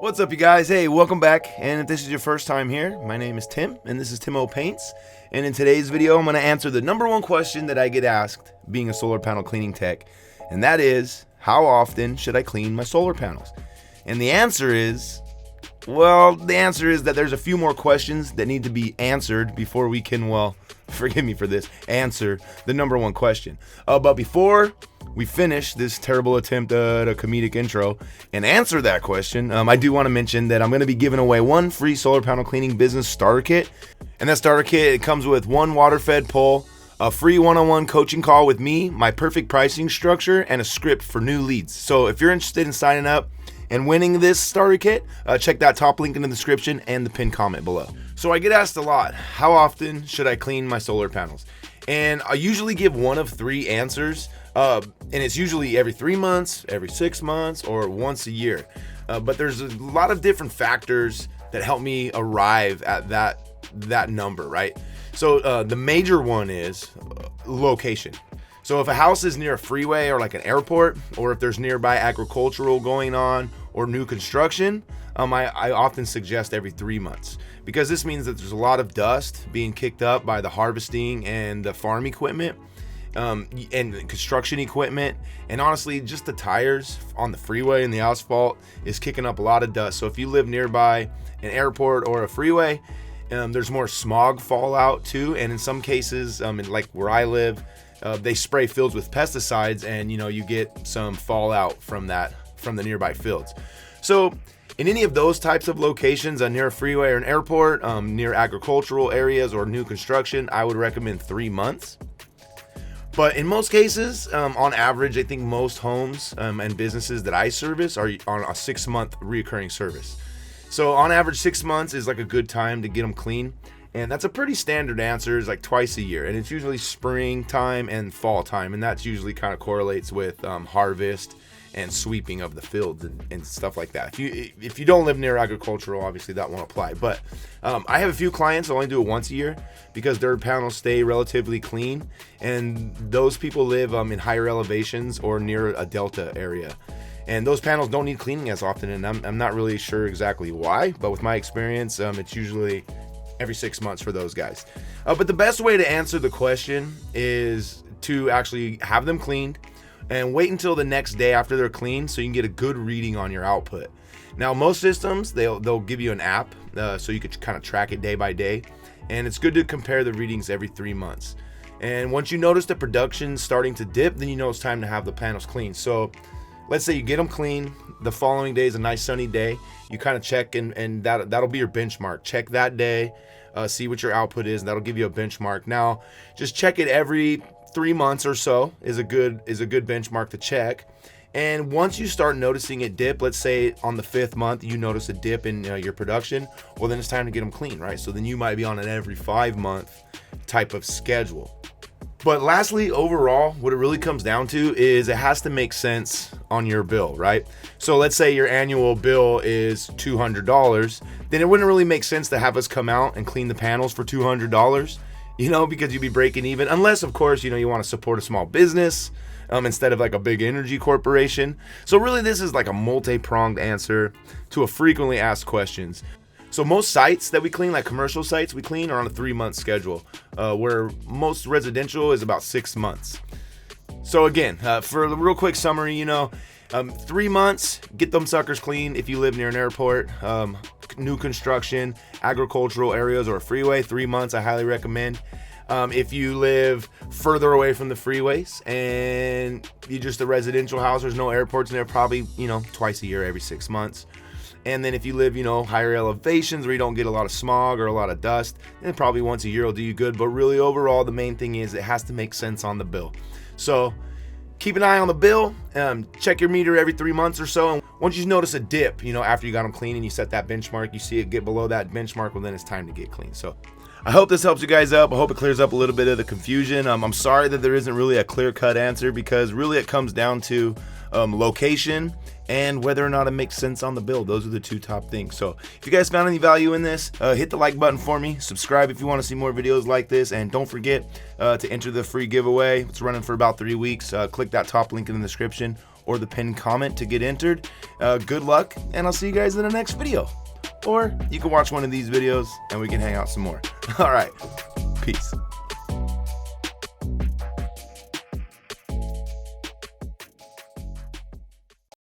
What's up, you guys? Hey, welcome back. And if this is your first time here, my name is Tim, and this is Timo Paints. And in today's video, I'm going to answer the number one question that I get asked being a solar panel cleaning tech, and that is, how often should I clean my solar panels? And the answer is, that there's a few more questions that need to be answered before we can, forgive me for this, answer the number one question. But before we finish this terrible attempt at a comedic intro and answer that question, I do want to mention that I'm going to be giving away one free solar panel cleaning business starter kit. And that starter kit, it comes with one water-fed pole, a free one-on-one coaching call with me, my perfect pricing structure, and a script for new leads. So if you're interested in signing up and winning this starter kit, check that top link in the description and the pinned comment below. So I get asked a lot, how often should I clean my solar panels? And I usually give one of three answers, and it's usually every 3 months, every 6 months, or once a year. But there's a lot of different factors that help me arrive at that number, right? So the major one is location. So if a house is near a freeway or like an airport, or if there's nearby agricultural going on or new construction, I often suggest every 3 months, because this means that there's a lot of dust being kicked up by the harvesting and the farm equipment, and construction equipment, and honestly just the tires on the freeway and the asphalt is kicking up a lot of dust. So if you live nearby an airport or a freeway, there's more smog fallout too, and in some cases, like where I live, they spray fields with pesticides, and you get some fallout from the nearby fields. So in any of those types of locations, near a freeway or an airport, near agricultural areas or new construction, I would recommend 3 months. But in most cases, on average, I think most homes and businesses that I service are on a 6-month recurring service. So on average, 6 months is like a good time to get them clean. And that's a pretty standard answer, is like twice a year. And it's usually springtime and fall time. And that's usually kind of correlates with harvest and sweeping of the fields and stuff like that. If you don't live near agricultural, obviously that won't apply. But I have a few clients that only do it once a year because their panels stay relatively clean. And those people live in higher elevations or near a delta area. And those panels don't need cleaning as often. And I'm not really sure exactly why. But with my experience, it's usually every 6 months for those guys. But the best way to answer the question is to actually have them cleaned and wait until the next day after they're clean so you can get a good reading on your output. Now, most systems, they'll give you an app so you could kind of track it day by day. And it's good to compare the readings every 3 months. And once you notice the production starting to dip, then you know it's time to have the panels clean. So let's say you get them clean, the following day is a nice sunny day, you kind of check and that'll be your benchmark. Check that day, see what your output is, and that'll give you a benchmark. Now, just check it every 3 months or so is a good benchmark to check. And once you start noticing it dip, let's say on the 5th month you notice a dip in your production, well then it's time to get them clean, right? So then you might be on an every 5-month type of schedule. But lastly, overall, what it really comes down to is it has to make sense on your bill, right? So let's say your annual bill is $200, then it wouldn't really make sense to have us come out and clean the panels for $200, because you'd be breaking even, unless of course, you want to support a small business instead of like a big energy corporation. So really this is like a multi-pronged answer to a frequently asked questions. So most sites that we clean, like commercial sites we clean, are on a 3-month schedule, where most residential is about 6 months. So again, for a real quick summary, 3 months, get them suckers clean. If you live near an airport, new construction, agricultural areas, or a freeway, 3 months I highly recommend. If you live further away from the freeways and you're just a residential house, there's no airports in there, probably, twice a year, every 6 months. And then if you live, higher elevations where you don't get a lot of smog or a lot of dust, then probably once a year will do you good. But really overall, the main thing is it has to make sense on the bill. So keep an eye on the bill, check your meter every 3 months or so. And once you notice a dip, after you got them clean and you set that benchmark, you see it get below that benchmark, well then it's time to get clean. So I hope this helps you guys up. I hope it clears up a little bit of the confusion. I'm sorry that there isn't really a clear-cut answer, because really it comes down to location and whether or not it makes sense on the bill. Those are the two top things. So if you guys found any value in this, hit the like button for me, subscribe if you want to see more videos like this, and don't forget to enter the free giveaway. It's running for about 3 weeks. Click that top link in the description or the pinned comment to get entered. Good luck, and I'll see you guys in the next video. Or you can watch one of these videos and we can hang out some more. All right, peace.